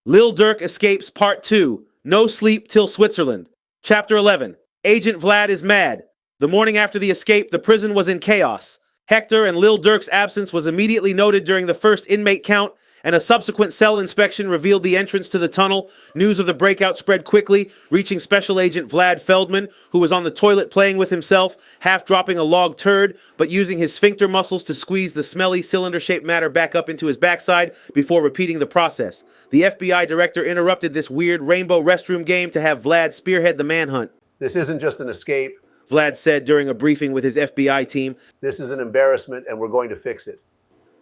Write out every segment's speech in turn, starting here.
Lil Durk Escapes Part 2, No Sleep Till Switzerland. Chapter 11, Agent Vlad is mad. The morning after the escape, the prison was in chaos. Hector and Lil Durk's absence was immediately noted during the first inmate count, and a subsequent cell inspection revealed the entrance to the tunnel. News of the breakout spread quickly, reaching Special Agent Vlad Feldman, who was on the toilet playing with himself, half dropping a log turd, but using his sphincter muscles to squeeze the smelly cylinder-shaped matter back up into his backside before repeating the process. The FBI director interrupted this weird rainbow restroom game to have Vlad spearhead the manhunt. This isn't just an escape, Vlad said during a briefing with his FBI team. This is an embarrassment, and we're going to fix it.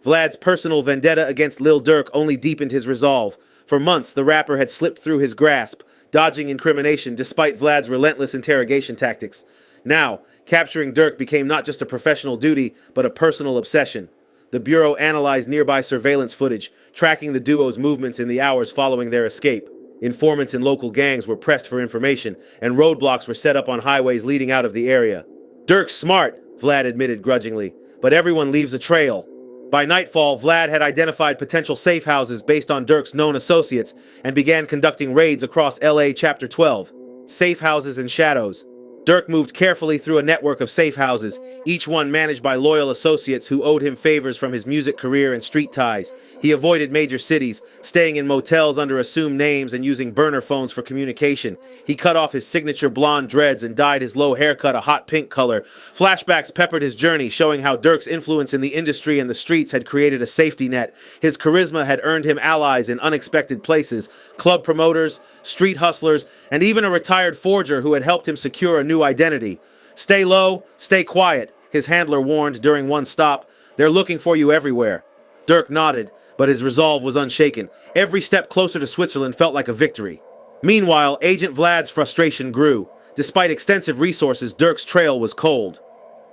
Vlad's personal vendetta against Lil Durk only deepened his resolve. For months, the rapper had slipped through his grasp, dodging incrimination despite Vlad's relentless interrogation tactics. Now, capturing Durk became not just a professional duty, but a personal obsession. The Bureau analyzed nearby surveillance footage, tracking the duo's movements in the hours following their escape. Informants in local gangs were pressed for information, and roadblocks were set up on highways leading out of the area. Durk's smart, Vlad admitted grudgingly, but everyone leaves a trail. By nightfall, Vlad had identified potential safe houses based on Durk's known associates and began conducting raids across LA Chapter 12. Safe houses and shadows. Durk moved carefully through a network of safe houses, each one managed by loyal associates who owed him favors from his music career and street ties. He avoided major cities, staying in motels under assumed names and using burner phones for communication. He cut off his signature blonde dreads and dyed his low haircut a hot pink color. Flashbacks peppered his journey, showing how Durk's influence in the industry and the streets had created a safety net. His charisma had earned him allies in unexpected places, club promoters, street hustlers, and even a retired forger who had helped him secure a new identity. Stay low, stay quiet, his handler warned during one stop. They're looking for you everywhere. Durk nodded, but his resolve was unshaken. Every step closer to Switzerland felt like a victory. Meanwhile, Agent Vlad's frustration grew. Despite extensive resources, Durk's trail was cold.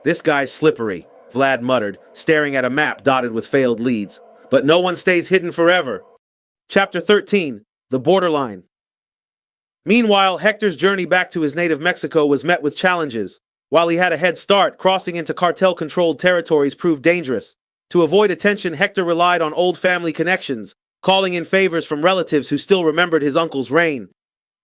This guy's slippery, Vlad muttered, staring at a map dotted with failed leads. But no one stays hidden forever. Chapter 13, The Borderline. Meanwhile, Hector's journey back to his native Mexico was met with challenges. While he had a head start, crossing into cartel-controlled territories proved dangerous. To avoid attention, Hector relied on old family connections, calling in favors from relatives who still remembered his uncle's reign.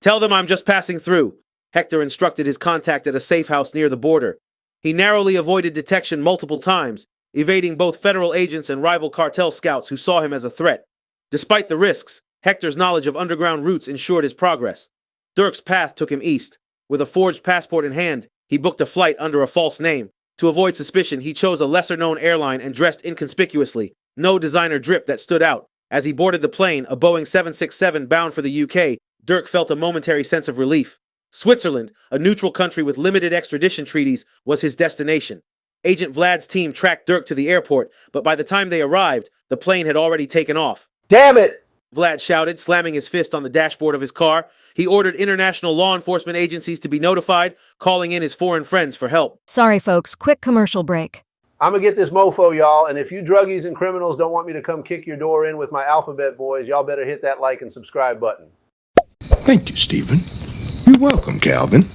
"Tell them I'm just passing through," Hector instructed his contact at a safe house near the border. He narrowly avoided detection multiple times, evading both federal agents and rival cartel scouts who saw him as a threat. Despite the risks, Hector's knowledge of underground routes ensured his progress. Durk's path took him east. With a forged passport in hand, he booked a flight under a false name. To avoid suspicion, he chose a lesser-known airline and dressed inconspicuously. No designer drip that stood out. As he boarded the plane, a Boeing 767 bound for the UK, Durk felt a momentary sense of relief. Switzerland, a neutral country with limited extradition treaties, was his destination. Agent Vlad's team tracked Durk to the airport, but by the time they arrived, the plane had already taken off. Damn it! Vlad shouted, slamming his fist on the dashboard of his car. He ordered international law enforcement agencies to be notified, calling in his foreign friends for help. Sorry, folks. Quick commercial break. I'm gonna get this mofo, y'all, and if you druggies and criminals don't want me to come kick your door in with my alphabet boys, y'all better hit that like and subscribe button. Thank you, Stephen. You're welcome, Calvin.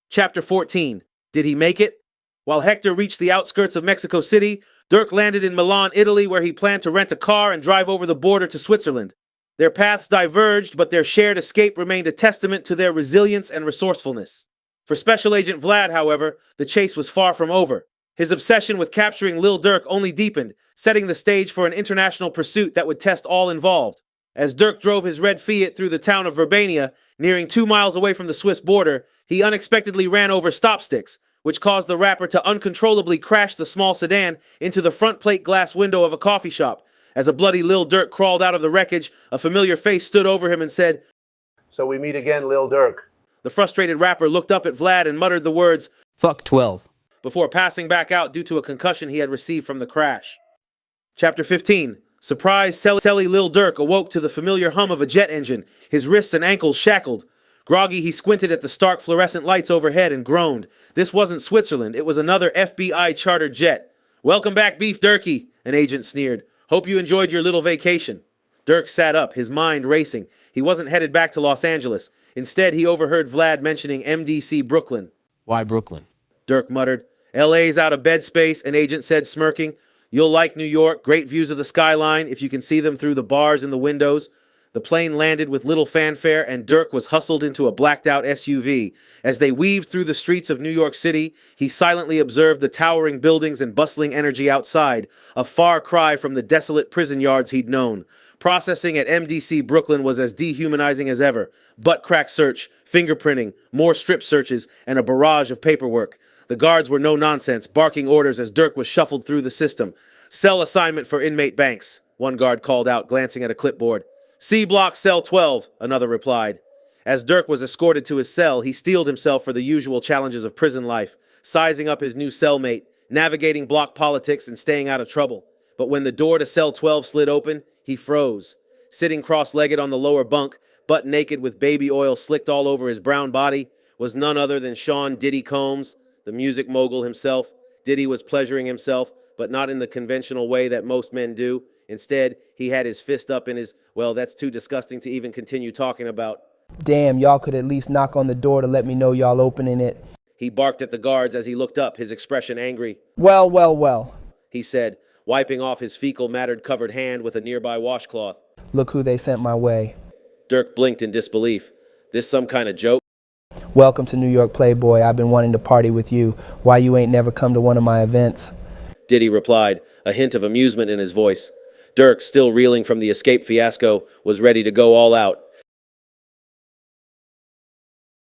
Chapter 14. Did he make it? While Hector reached the outskirts of Mexico City, Durk landed in Milan, Italy, where he planned to rent a car and drive over the border to Switzerland. Their paths diverged, but their shared escape remained a testament to their resilience and resourcefulness. For Special Agent Vlad, however, the chase was far from over. His obsession with capturing Lil Durk only deepened, setting the stage for an international pursuit that would test all involved. As Durk drove his red Fiat through the town of Verbania, nearing 2 miles away from the Swiss border, he unexpectedly ran over stopsticks, which caused the rapper to uncontrollably crash the small sedan into the front plate glass window of a coffee shop. As a bloody Lil Durk crawled out of the wreckage, a familiar face stood over him and said, "So we meet again, Lil Durk." The frustrated rapper looked up at Vlad and muttered the words, "Fuck 12. before passing back out due to a concussion he had received from the crash. Chapter 15. Surprised Selly Lil Durk awoke to the familiar hum of a jet engine, his wrists and ankles shackled. Groggy, he squinted at the stark fluorescent lights overhead and groaned. This wasn't Switzerland, it was another FBI chartered jet. "Welcome back, Beef Durkee," an agent sneered. "Hope you enjoyed your little vacation." Durk sat up, his mind racing. He wasn't headed back to Los Angeles. Instead, he overheard Vlad mentioning MDC Brooklyn. Why Brooklyn?" Durk muttered. LA's out of bed space, an agent said, smirking. You'll like New York, great views of the skyline if you can see them through the bars in the windows. The plane landed with little fanfare, and Durk was hustled into a blacked-out SUV. As they weaved through the streets of New York City, he silently observed the towering buildings and bustling energy outside, a far cry from the desolate prison yards he'd known. Processing at MDC Brooklyn was as dehumanizing as ever. Butt crack search, fingerprinting, more strip searches, and a barrage of paperwork. The guards were no nonsense, barking orders as Durk was shuffled through the system. Cell assignment for inmate Banks, one guard called out, glancing at a clipboard. C block, cell 12, another replied. As Durk was escorted to his cell, he steeled himself for the usual challenges of prison life, sizing up his new cellmate, navigating block politics, and staying out of trouble. But when the door to cell 12 slid open, he froze. Sitting cross-legged on the lower bunk, butt naked with baby oil slicked all over his brown body, was none other than Sean Diddy Combs, the music mogul himself. Diddy was pleasuring himself, but not in the conventional way that most men do. Instead, he had his fist up in his, well, that's too disgusting to even continue talking about. Damn, y'all could at least knock on the door to let me know y'all opening it. He barked at the guards as he looked up, his expression angry. Well, He said, wiping off his fecal mattered-covered hand with a nearby washcloth. look who they sent my way. Durk blinked in disbelief. This some kind of joke? Welcome to New York, Playboy. I've been wanting to party with you. Why you ain't never come to one of my events? Diddy replied, a hint of amusement in his voice. Durk, still reeling from the escape fiasco, was ready to go all out.